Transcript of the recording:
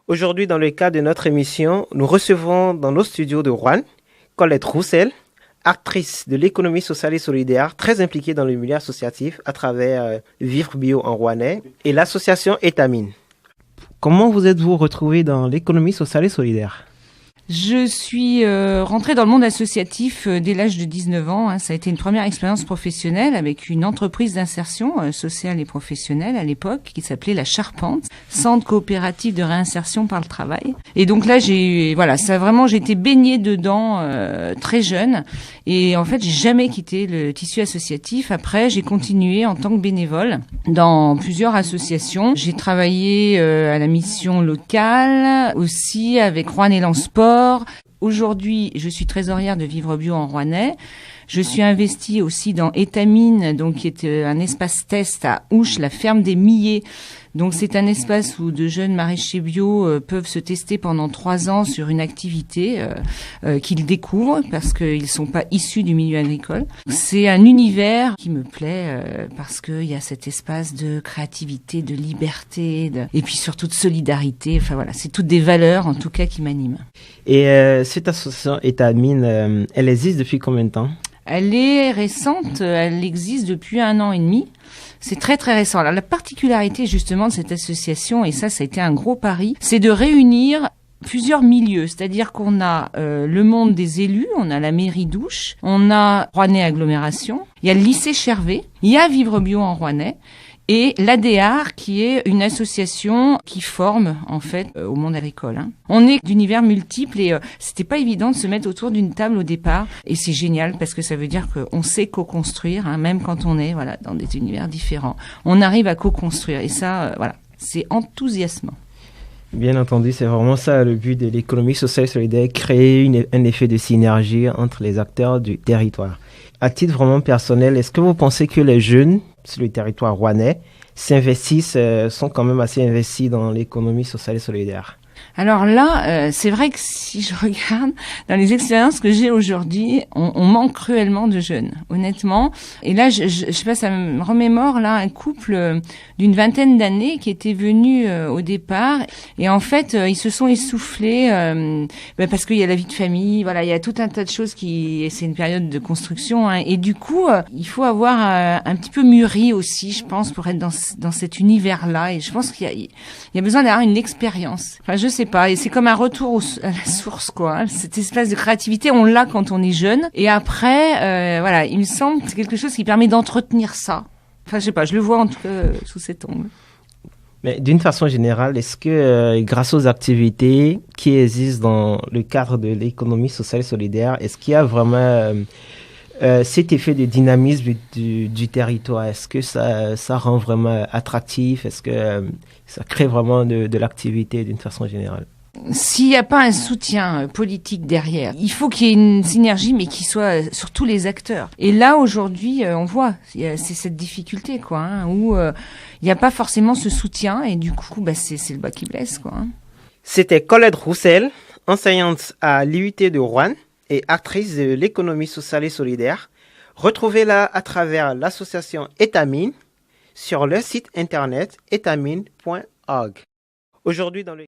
Aujourd'hui, dans le cadre de notre émission, nous recevons dans nos studios de Rouen Colette Roussel, actrice de l'économie sociale et solidaire, très impliquée dans le milieu associatif à travers Vivre Bio en Rouennais et l'association Étamine. Comment vous êtes-vous retrouvée dans l'économie sociale et solidaire ? Je suis rentrée dans le monde associatif dès l'âge de 19 ans. Ça a été une première expérience professionnelle avec une entreprise d'insertion sociale et professionnelle à l'époque qui s'appelait La Charpente, centre coopératif de réinsertion par le travail. Et donc là, j'ai été baignée dedans très jeune. Et en fait, j'ai jamais quitté le tissu associatif. Après, j'ai continué en tant que bénévole dans plusieurs associations. J'ai travaillé à la mission locale, aussi avec Rouen Élan Sport. Aujourd'hui, je suis trésorière de Vivre Bio en Rouennais. Je suis investie aussi dans Étamine, donc qui est un espace test à Ouche, la ferme des Millets. Donc c'est un espace où de jeunes maraîchers bio peuvent se tester pendant 3 ans sur une activité qu'ils découvrent parce qu'ils sont pas issus du milieu agricole. C'est un univers qui me plaît parce qu'il y a cet espace de créativité, de liberté, et puis surtout de solidarité. Enfin voilà, c'est toutes des valeurs en tout cas qui m'animent. Et cette association Étamine, elle existe depuis combien de temps ? Elle est récente, elle existe depuis 1 an et demi. C'est très très récent. Alors la particularité justement de cette association, et ça a été un gros pari, c'est de réunir plusieurs milieux. C'est-à-dire qu'on a le monde des élus, on a la mairie d'Ouche, on a Rouennais Agglomération, il y a le lycée Chervé, il y a Vivre Bio en Rouennais, et l'ADR qui est une association qui forme en fait au monde agricole. On est d'univers multiples et c'était pas évident de se mettre autour d'une table au départ et c'est génial parce que ça veut dire qu'on sait co-construire même quand on est dans des univers différents. On arrive à co-construire et ça c'est enthousiasmant. Bien entendu, c'est vraiment ça le but de l'économie sociale et solidaire, créer un effet de synergie entre les acteurs du territoire. À titre vraiment personnel, est-ce que vous pensez que les jeunes sur le territoire rouennais sont quand même assez investis dans l'économie sociale et solidaire? Alors là, c'est vrai que si je regarde dans les expériences que j'ai aujourd'hui, on manque cruellement de jeunes, honnêtement. Et là, je sais pas, ça me remémore là un couple d'une 20aine d'années qui était venu au départ. Et en fait, ils se sont essoufflés parce qu'il y a la vie de famille. Voilà, il y a tout un tas de choses c'est une période de construction. Et du coup, il faut avoir un petit peu mûri aussi, je pense, pour être dans cet univers-là. Et je pense qu'il y a besoin d'avoir une expérience. Enfin, je sais pas, et c'est comme un retour à la source, quoi. Cet espace de créativité, on l'a quand on est jeune. Et après, il me semble que c'est quelque chose qui permet d'entretenir ça. Enfin, je sais pas, je le vois en tout cas sous cet angle. Mais d'une façon générale, est-ce que grâce aux activités qui existent dans le cadre de l'économie sociale et solidaire, est-ce qu'il y a vraiment cet effet de dynamisme du territoire? Est-ce que ça rend vraiment attractif? Est-ce que ça crée vraiment de l'activité d'une façon générale? S'il n'y a pas un soutien politique derrière, il faut qu'il y ait une synergie, mais qui soit sur tous les acteurs. Et là, aujourd'hui, on voit, c'est cette difficulté, quoi, où il n'y a pas forcément ce soutien, et du coup, c'est le bas qui blesse, quoi. C'était Colette Roussel, enseignante à l'IUT de Rouen et actrice de l'économie sociale et solidaire. Retrouvez-la à travers l'association Étamine sur le site internet étamine.org. Aujourd'hui, dans le